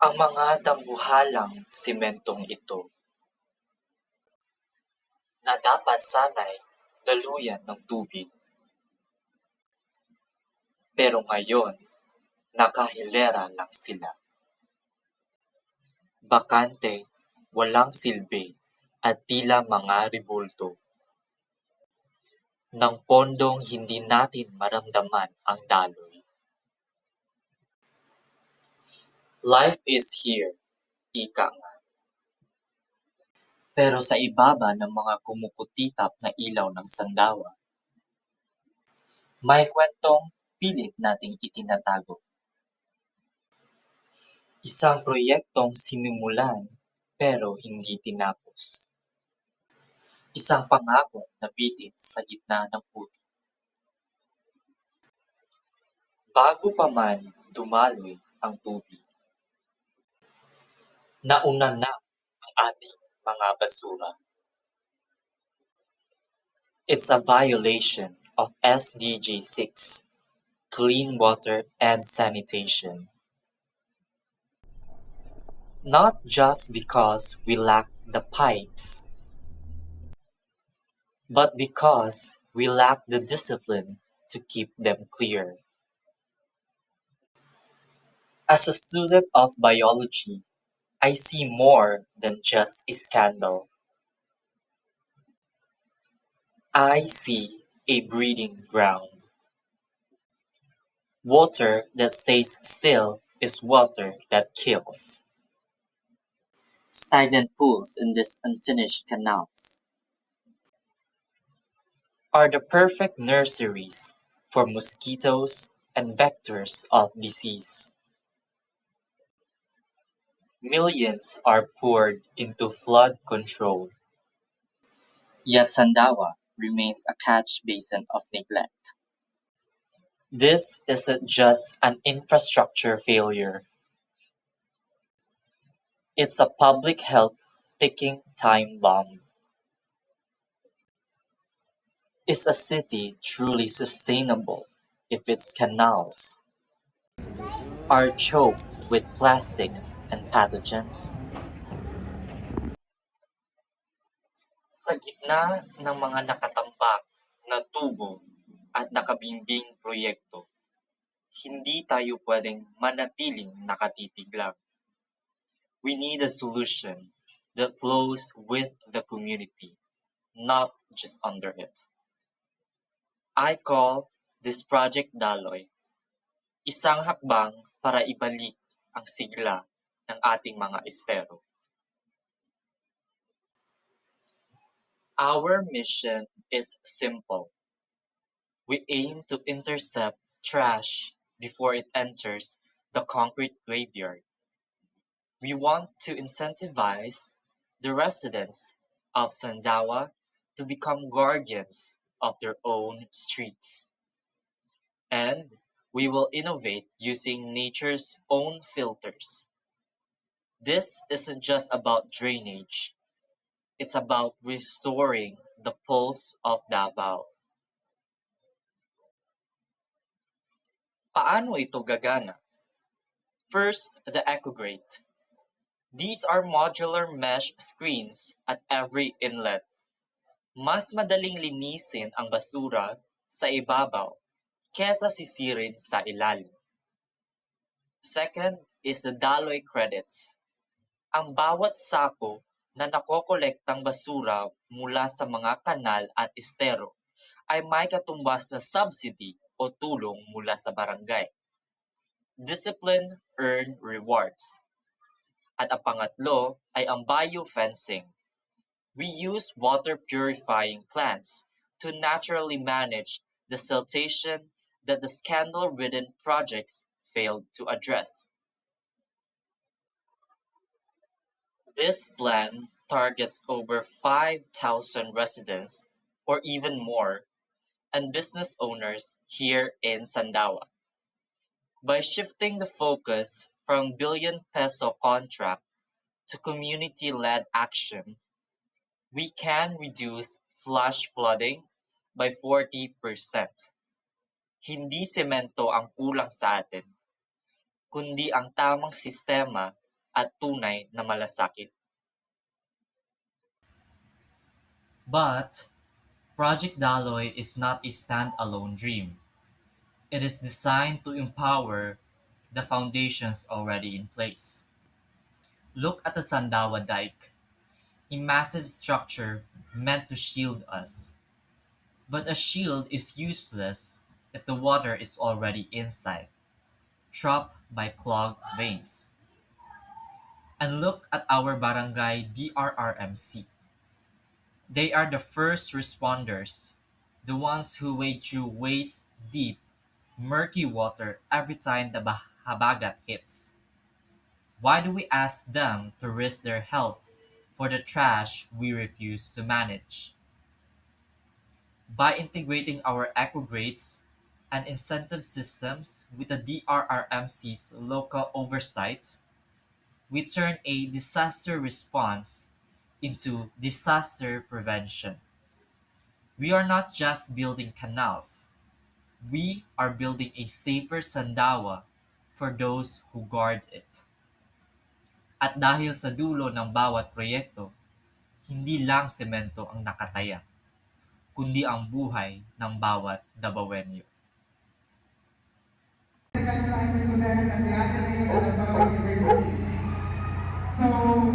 ang mga dambuhalang sementong ito na dapat sana'y daluyan ng tubig. Pero ngayon, nakahilera lang sila. Bakante, walang silbi at tila mga rebulto ng pondong hindi natin maramdaman ang daloy. Life is here, ika nga. Pero sa ibaba ng mga kumukutitap na ilaw ng Sandawa, may kwentong pilit nating itinatago. Isang proyektong sinimulan pero hindi tinapos. Isang pangako na bitin sa gitna ng putik. Bago pa man dumaloy ang tubig, nauna na ang ating mga basura. It's a violation of SDG 6, Clean Water and Sanitation. Not just because we lack the pipes, but because we lack the discipline to keep them clear. As a student of biology, I see more than just a scandal. I see a breeding ground. Water that stays still is water that kills. Stagnant pools in these unfinished canals are the perfect nurseries for mosquitoes and vectors of disease. Millions are poured into flood control, yet Sandawa remains a catch basin of neglect. This isn't just an infrastructure failure. It's a public health ticking time bomb. Is a city truly sustainable if its canals are choked with plastics and pathogens? Sa gitna ng mga nakatambak na tubo at nakabimbing proyekto, hindi tayo pwedeng manatiling nakatitig lang. We need a solution that flows with the community, not just under it. I call this Project Daloy isang hakbang para ibalik ang sigla ng ating mga estero. Our mission is simple. We aim to intercept trash before it enters the concrete graveyard. We want to incentivize the residents of Sandawa to become guardians of their own streets. And we will innovate using nature's own filters. This isn't just about drainage. It's about restoring the pulse of Davao. Paano ito gagana? First, the EcoGrate. These are modular mesh screens at every inlet. Mas madaling linisin ang basura sa ibabaw kesa sisirin sa ilalim. Second is the Daloy credits. Ang bawat sako na nakokolektang basura mula sa mga kanal at estero ay may katumbas na subsidy o tulong mula sa barangay. Discipline earn rewards. At ang pangatlo ay ang biofencing. We use water purifying plants to naturally manage the siltation that the scandal-ridden projects failed to address. This plan targets over 5,000 residents or even more and business owners here in Sandawa. By shifting the focus from billion-peso contract to community-led action, we can reduce flash flooding by 40%. Hindi semento ang kulang sa atin, kundi ang tamang sistema at tunay na malasakit. But Project Daloy is not a standalone dream. It is designed to empower the foundations already in place. Look at the Sandawa Dike, a massive structure meant to shield us. But a shield is useless if the water is already inside, trapped by clogged veins. And look at our barangay DRRMC. They are the first responders, the ones who wade through waist deep, murky water every time the habagat hits. Why do we ask them to risk their health for the trash we refuse to manage? By integrating our eco-grades and incentive systems with the DRRMC's local oversight, we turn a disaster response into disaster prevention. We are not just building canals, we are building a safer Sandawa for those who guard it. At dahil sa dulo ng bawat proyekto, hindi lang semento ang nakataya, kundi ang buhay ng bawat Dabawenyo.